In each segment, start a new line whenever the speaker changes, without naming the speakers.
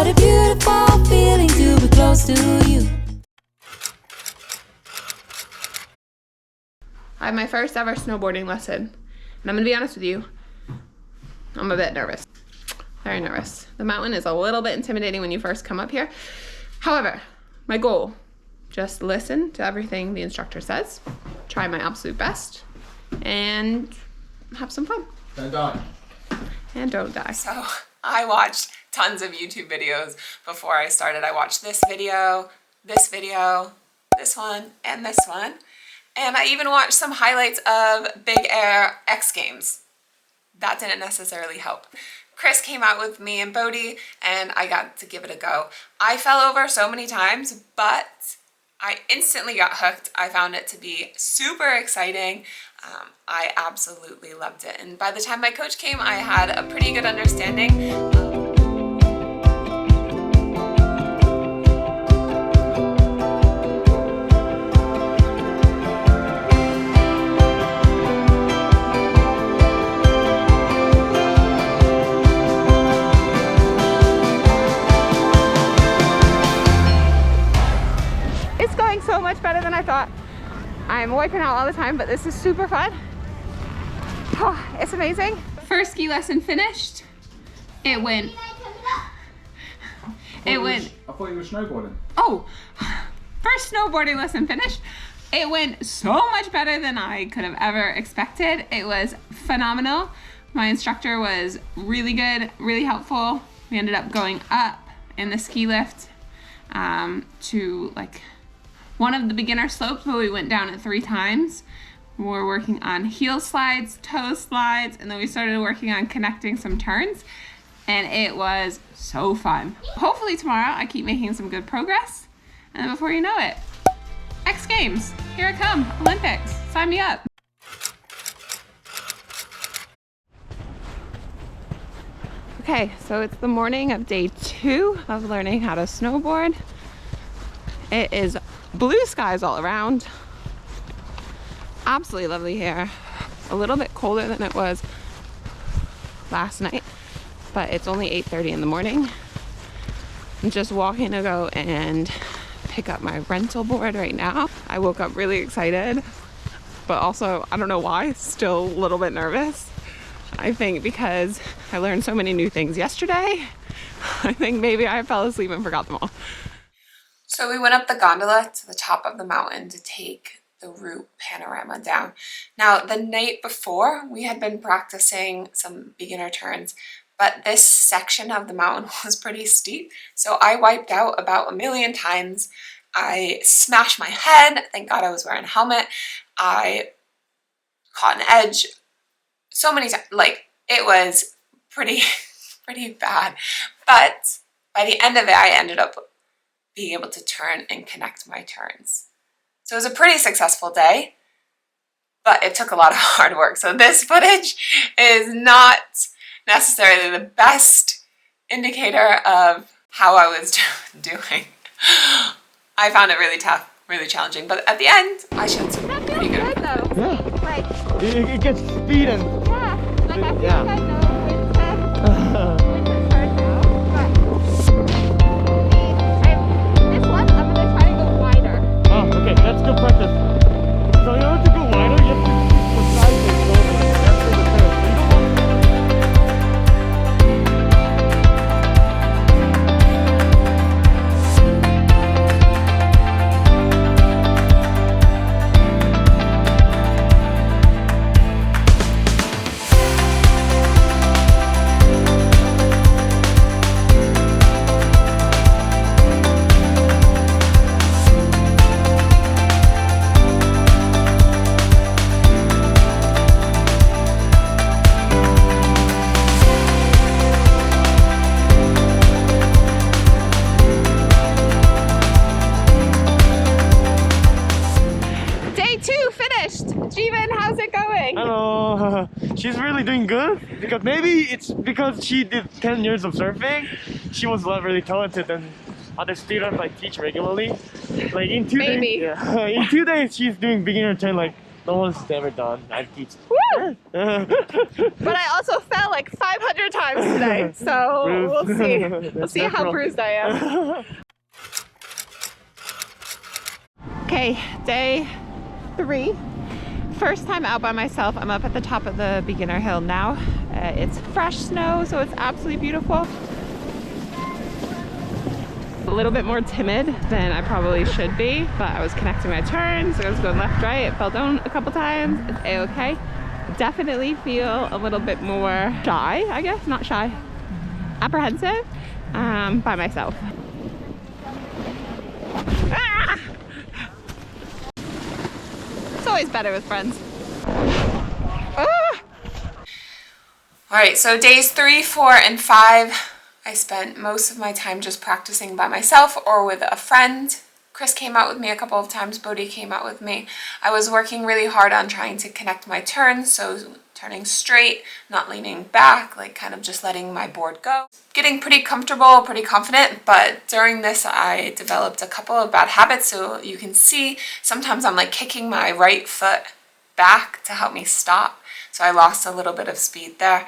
What a beautiful feeling to be close to you.
I have my first ever snowboarding lesson, and I'm gonna be honest with you, I'm a bit nervous. Very nervous. The mountain is a little bit intimidating when you first come up here. However, my goal, just listen to everything the instructor says, try my absolute best, and have some fun.
Don't die.
And don't die. So I watched tons of YouTube videos before I started. I watched this video, this one, and this one. And I even watched some highlights of Big Air X Games. That didn't necessarily help. Chris came out with me and Bodhi, and I got to give it a go. I fell over so many times, but I instantly got hooked. I found it to be super exciting. I absolutely loved it. And by the time my coach came, I had a pretty good understanding. It's going so much better than I thought. I'm wiping out all the time, but this is super fun. Oh, it's amazing. First ski lesson finished. It went.
I thought you were snowboarding.
Oh, first snowboarding lesson finished. It went so much better than I could have ever expected. It was phenomenal. My instructor was really good, really helpful. We ended up going up in the ski lift to like one of the beginner slopes, but we went down it 3 times. We're working on heel slides, toe slides, and then we started working on connecting some turns, and it was so fun. Hopefully tomorrow I keep making some good progress, and then before you know it, X Games, here I come, Olympics, sign me up. Okay, so it's the morning of day 2 of learning how to snowboard. It is blue skies all around. Absolutely lovely here. A little bit colder than it was last night, but it's only 8:30 in the morning. I'm just walking to go and pick up my rental board right now. I woke up really excited, but also, I don't know why, still a little bit nervous. I think because I learned so many new things yesterday. I think maybe I fell asleep and forgot them all. So we went up the gondola to the top of the mountain to take the route panorama down. Now, the night before, we had been practicing some beginner turns, but this section of the mountain was pretty steep, so I wiped out about 1,000,000 times. I smashed my head. Thank God I was wearing a helmet. I caught an edge so many times. Like, it was pretty bad. But by the end of it, I ended up being able to turn and connect my turns. So it was a pretty successful day, but it took a lot of hard work. So this footage is not necessarily the best indicator of how I was doing. I found it really tough, really challenging, but at the end, I showed some pretty good.
Yeah.
Like,
it gets speed and...
yeah, like I feel
Yeah.
like I know it's hard now, but this one, I'm gonna try to go wider.
Oh, okay, that's good practice. So in order to go wider, you have to keep the sides and go over. That's the turn. Hello. She's really doing good because maybe it's because she did 10 years of surfing. She was really talented than other students I teach regularly. Like in 2 days, yeah, in 2 days she's doing beginner turn like no one's ever done. I keep.
Woo! But I also fell like 500 times today, so we'll see. We'll see how bruised I am. Okay, day 3. First time out by myself. I'm up at the top of the beginner hill now. It's fresh snow, so it's absolutely beautiful. A little bit more timid than I probably should be, but I was connecting my turns, so I was going left, right, fell down a couple times. It's a-okay. Definitely feel a little bit more shy, I guess, not shy, apprehensive by myself. Ah! It's always better with friends. Ah! All right, so days 3, 4, and 5, I spent most of my time just practicing by myself or with a friend. Chris came out with me a couple of times, Bodhi came out with me. I was working really hard on trying to connect my turns, so turning straight, not leaning back, like kind of just letting my board go. Getting pretty comfortable, pretty confident, but during this I developed a couple of bad habits. So you can see sometimes I'm like kicking my right foot back to help me stop. So I lost a little bit of speed there.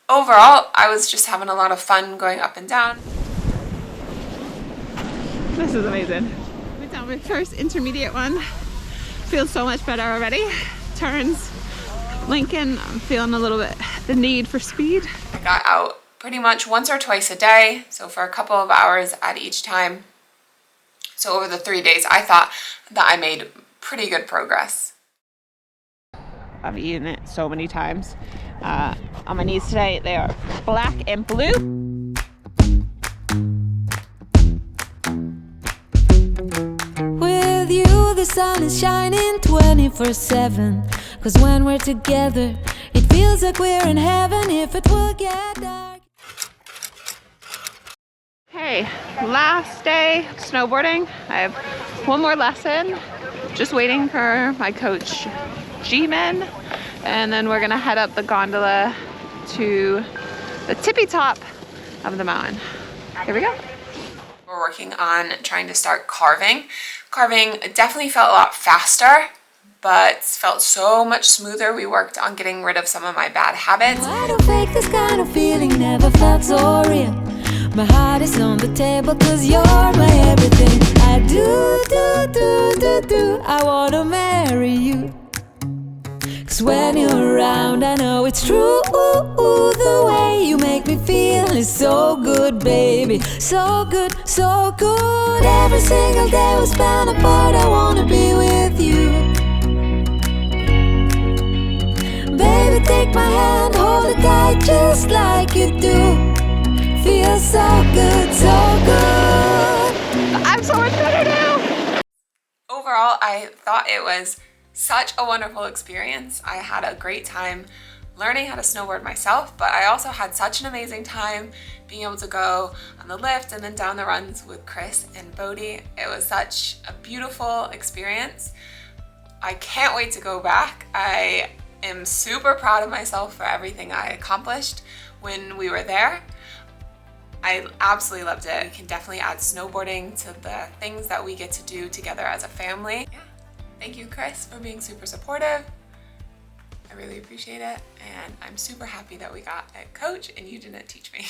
Overall, I was just having a lot of fun going up and down. This is amazing. We done my first intermediate one. Feels so much better already. Turns, Lincoln, I'm feeling a little bit the need for speed. I got out pretty much once or twice a day, so for a couple of hours at each time. So over the 3 days, I thought that I made pretty good progress. I've eaten it so many times. On my knees today, they are black and blue.
With you, the sun is shining 24/7. 'Cause when we're together, it feels like we're in heaven if it will get dark.
Hey, last day snowboarding. I have one more lesson. Just waiting for my coach, G-Men. And then we're gonna head up the gondola to the tippy top of the mountain. Here we go. We're working on trying to start carving. Carving definitely felt a lot faster, but felt so much smoother. We worked on getting rid of some of my bad habits.
I don't fake this kind of feeling, never felt so real. My heart is on the table 'cause you're my everything. I do, I wanna marry you. 'Cause when you're around, I know it's true. The way you make me feel is so good, baby. So good, so good. Every single day we spend apart, I wanna be with you. Baby, take my hand, hold it tight just like you do. Feels so good, so good.
I'm so much better now.
Overall, I thought it was such a wonderful experience. I had a great time learning how to snowboard myself, but I also had such an amazing time being able to go on the lift and then down the runs with Chris and Bodhi. It was such a beautiful experience. I can't wait to go back. I am super proud of myself for everything I accomplished when we were there. I absolutely loved it. We can definitely add snowboarding to the things that we get to do together as a family. Yeah. Thank you, Chris, for being super supportive. I really appreciate it, and I'm super happy that we got a coach and you didn't teach me.